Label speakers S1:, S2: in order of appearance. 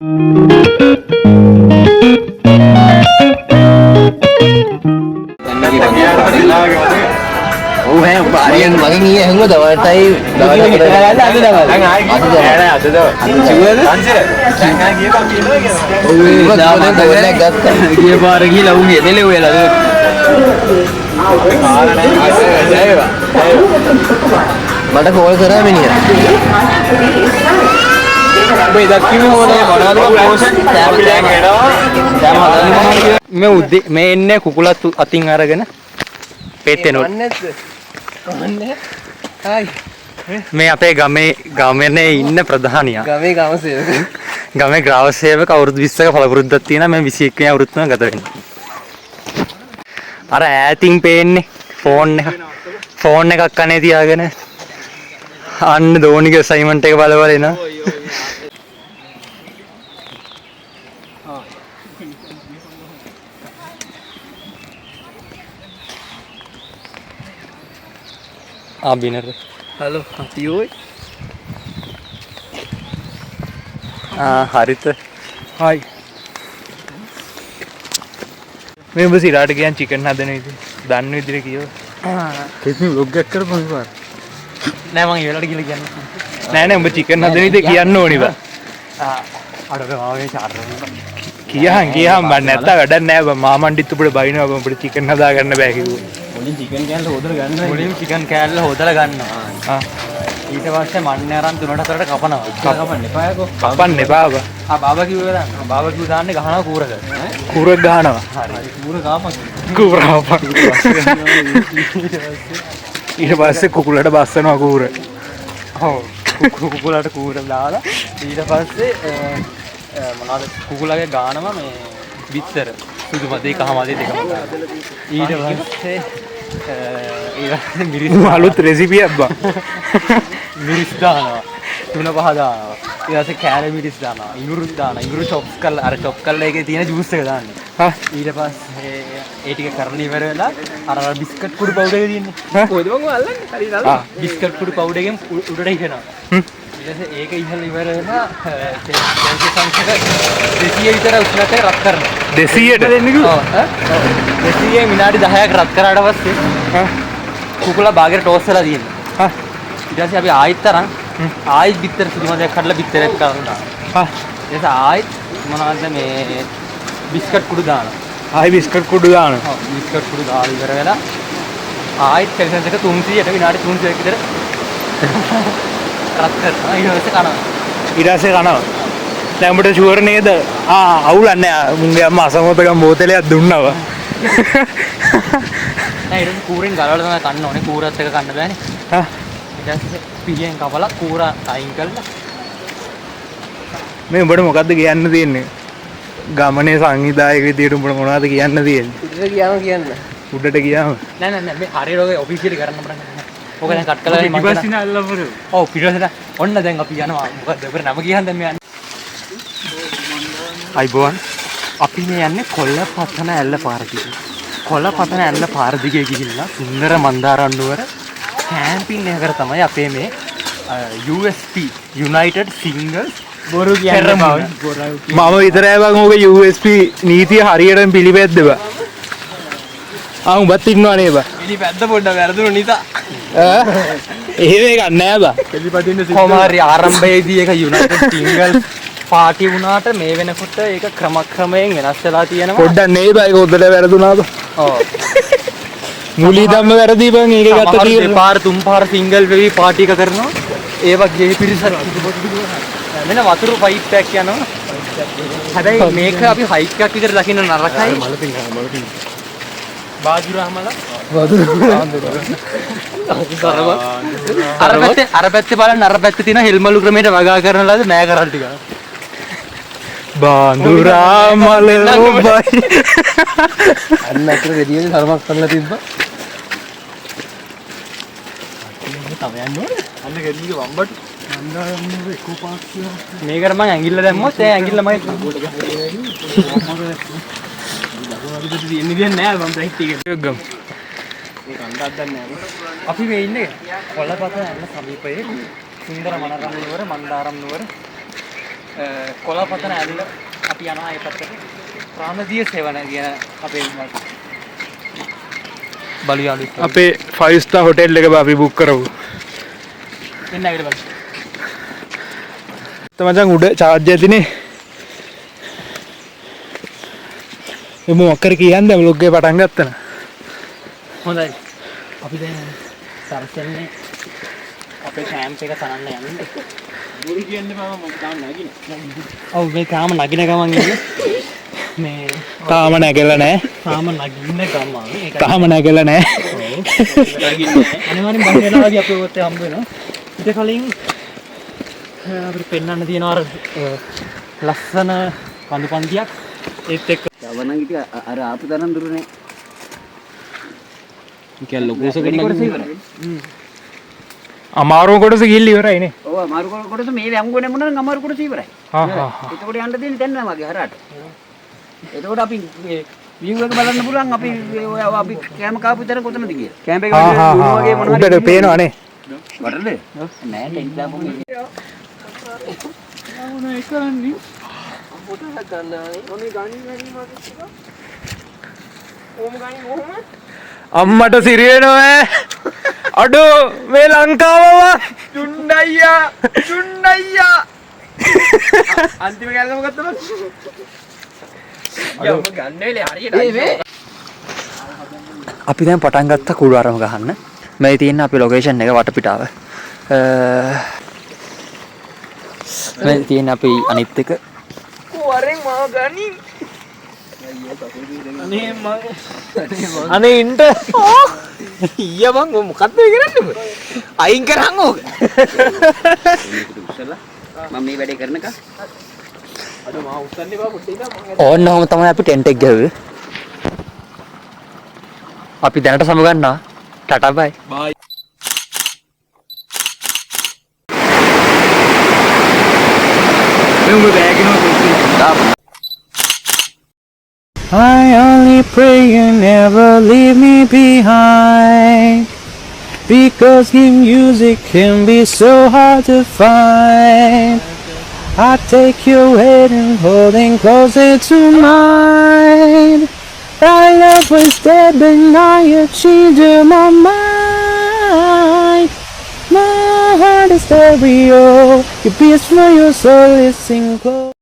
S1: Yang makin iya yang gue dapat tay මට call කරා මිනිහා මේ දක්කිම හොනේ මොනවද මේ එන්නේ කුකුලත් අතින් අරගෙන පෙත්තෙනොත් මේ අපේ ගමේ ඉන්න ප්‍රධානියා ගමේ ග්‍රාම සේවක අවුරුදු 20ක පළපුරුද්දක් තියෙනවා මම 21 වෙනි අවුරුද්දම ගත වෙනවා අර ඈතින් පේන්නේ ෆෝන් එකක් කනේ තියාගෙන අන්න ධෝනිගේ අසයින්මන්ට් එක බලවල එනවා Abiner. Halo, Tio. Harita. Hi. मैं बस इराट गया चिकन ना देने थी दान नहीं दे कियो कितनी लोग कर पाऊँ बार नहीं मांगी इराट के लिए क्या नहीं हम चिकन ना देने थे किया नो नहीं बा आड़े बाबा चार किया हम बनने था गड़न नहीं बा मामा अंडी तो बड़े भाई ने अब बड़े चिकन ना दा करने बैठे हुए चिकन कैल होदर गन्ना मुलीम चिकन कैल होदर गन्ना हाँ ඊට පස්සේ මන්නේරන් තුනට අතරට කපනවා කපන්න එපා යකෝ කපන්න එපා බාබා කිව්වේ දාන්න බාබා කිව්ව දාන්නේ ගහනවා කූරක ගහනවා හරි කූර ගාපන් ඊට පස්සේ කුකුලට බස්සනවා කූර ඔව් කුකුලට කූර දාලා ඊට පස්සේ මොනවාද කුකුලගේ ගානවා මේ විතර සුදු මදේ කහ මදේ දෙකම ඊට පස්සේ මිරිස් අලුත් රෙසිපියක් බා මිරිස් දානවා තුන පහ දානවා ඊට පස්සේ කෑලි මිරිස් දානවා ඉඟුරු දානවා ඉඟුරු චොප්ස් කරලා අර චොප් කරලා ඒකේ තියෙන ජූස් එක දාන්න ඊට පස්සේ ඒ ටික කරලා ඉවර වෙලා අර බිස්කට් කුඩු පවුඩර් එක තියෙන්නේ කොහෙද මම අල්ලන්නේ හරි දාලා බිස්කට් කුඩු පවුඩර් එකෙන් උඩට ඉහනවා ඊට පස්සේ ඒක ඉහළ ඉවර වෙලා සෙල්සියස් අංශක 200 විතර උෂ්ණත්වය රත් කරනවා 200ට දෙන්නේ කිව්වා ඔව් 200 විනාඩි 10ක් රත් කරාට පස්සේ කුකුලා බාගෙට ටෝස් වෙලා තියෙනවා ඊට පස්සේ අපි ආයෙත් තරම් ආයෙත් බිත්තර සුදුමදයක් කඩලා බිත්තරයක් කරනවා ඊට ආයෙත් මොනවද මේ බිස්කට් කුඩු දානවා ආයෙ බිස්කට් කුඩු දානවා ඔව් බිස්කට් කුඩු දාලා ඉවර වෙලා ආයෙත් කැල්සියම් එක 300ට විනාඩි 300ක් විතර රත් කරනවා ඊට පස්සේ කනවා දැන් උඹට ෂුවර් නේද අවුලක් නෑ මුන්ගේ අම්මා අසමතකම් බෝතලයක් දුන්නවා නෑ ඊට කූරෙන් ගලවලා තමයි කන්න ඕනේ කූරත් එක කන්න බෑනේ ඊට පස්සේ පියෙන් කපලා කූර අයින් කළා මේ උඹට මොකද්ද කියන්න තියෙන්නේ ගමනේ සංවිධායක විදියට උඹට මොනවද කියන්න තියෙන්නේ උඩට ගියාම නෑ මේ හරියට ඔය ඔෆිෂියලි කරන්න අපිට ඕක දැන් කට් කරලා මම පිටිපස්සින අල්ලපුරු ඔව් පිටිපස්සින ඔන්න දැන් අපි යනවා මොකද්ද අපිට නම කියන්න දැන් මේ යන්නේ අයිබෝන් අපි මේ යන්නේ කොල්ලපතන ඇල්ල පාර දිගේ කොල්ලපතන ඇල්ල පාර දිගේ ගිහිල්ලා සුන්දර මන්දාරම් නුවර කැම්පින් එකකට තමයි අපේ මේ USP United Singles බොරු කියන්නේ මම විතරයි බං ඕක USP නීතිය හරියටම පිළිපැද්ද බා උඹත් ඉන්නවා නේ බා පිළිපැද්ද පොඩ්ඩක් වැරදුණු නිසා එහෙම එකක් නෑ බා පිළිපදින්න කොහොමාරි ආරම්භයේදී ඒක United Singles පාටි වුණාට මේ වෙනකොට ඒක ක්‍රමක්‍රමයෙන් වෙනස් වෙලා තියෙනවා පොඩ්ඩක් නේ බා ඒක උඩට වැරදුනා බා ඔව් මුලී ධම්ම වැරදි බං ඒක ගත්ත තියෙන දෙපාර තුන් පාර සිංගල් වෙවි පාටි එක කරනවා ඒ වගේ පිරිසක් මෙන්න වතුරු පයිප් එකක් යනවා හැබැයි මේක අපි හයික් එකක් විතර දකින්න නරකයි බාජුරාමලා අර පැත්තේ බලන්න අර පැත්තේ තියෙන හෙල්මලු ක්‍රමයට වගා කරන ලද නෑ කරල් ටික බාඳුරාමල ඔබයි අන්න අතර දෙවියන් ධර්මයක් කරලා තිබ්බා තව යන්න ඕනේ අන්න ගෙඩියක වම්බට මන්දාරම් එකෝ පාස් මේකට මම ඇඟිල්ල දැම්මොත් ඒ ඇඟිල්ල මගේ නෑ මම බ්‍රයිට් එක ගම් මේක අන්දක් දන්නේ නෑ අපි මේ ඉන්නේ කොල්ලපතන ඇල්ල සමීපයේ සුන්දර මනරම් නුවර මන්දාරම් නුවර කොළපතන ඇල්ල අපි යනවා ඒ පැත්තට. ප්‍රාණදීය සෙවණ කියන අපේ බලුයාලු
S2: අපේ 5 star hotel එක අපි book කරමු.
S1: එන්න ඇවිල්ලා බලන්න.
S2: මචං උඩ charge ඇතිනේ. එමු මොකක්ද කියන්නේ vlog එක පටන් ගත්තා න ะ.
S1: හොඳයි. අපි දැන් සරසන්නේ අපේ කැම්ප් එක තනන්න යන්නේ. බුරු කියන්නේ මම තාම නැගිනේ. ඔව් මේ තාම නගින ගමන් ඉන්නේ. මේ
S2: තාම නැගලා නැහැ.
S1: තාම නගින්න ගමන්. ඒකයි.
S2: තාම නැගලා නැහැ.
S1: ඔව්. නගින්නේ. අනිවාර්යෙන් බං වෙලාවදී අපි ඔයත් හම්බ වෙනවා. ඊට කලින් අපිට පෙන්වන්න තියෙන අර ලස්සන කඳු පන්තියක් ඒත් එක්ක
S3: යවනම් ඉතින් අර ආපු තරම් දුර නෑ.
S1: ඉතින් ලොකෝසකට නගින්න.
S2: අමාරුම කොටස ගිහිල්ලා ඉවරයි නේ.
S3: ඔව් අමාරු කොටස මේ වැම්ගොනේ මොනවා නම් අමාරු කොටස ඉවරයි.
S2: හා හා.
S3: එතකොට යන්න දෙන්නේ දැන් නෑ මගේ හරහට. එතකොට අපි මේ view එක බලන්න පුළුවන් අපි අපි කැම කාපු විතර කොතනද කියලා. කැම්ප් එක වගේ මොනවා
S2: උඩට පේනවා නේ.
S3: වටද? නෑ ටෙන්ට් දාපු මේ.
S1: මොනවද කරන්නේ?
S2: අම්මට සිරියනවා අඩෝ මේ ලංකාවව චුණ්ඩයියා
S1: අන්තිම කැලේ මොකක්ද බං? යම ගන්න වෙලේ හරියට.
S3: අපි දැන් පටන් ගත්ත කුඩු ආරම ගහන්න. මේ තියෙන අපේ ලොකේෂන් එක වටපිටාව. මේ තියෙන අපි අනිත් එක
S1: වරෙන් මාව ගනි.
S2: අනේ ඉන්න
S1: ඊය බං මොකද්ද මේ කරන්නේ? අයින් කරන් ඕක.
S3: මම මේ වැඩේ කරනකම්
S1: අද මා උස්සන්නේ බා පොඩ්ඩක් ඉන්න මම.
S3: ඕන්නම තමයි අපි ටෙන්ට් එක ගහුවේ. අපි දැනට සම ගන්නවා. ටටා බයි.
S1: බයි.
S2: මෙන්න බෑග් එක I only pray you never leave me behind, because your music can be so hard to find. I take your hand and holding closer to mine. Our love was dead but now you changed my mind. My heart is stereo, your beats for your soul is single.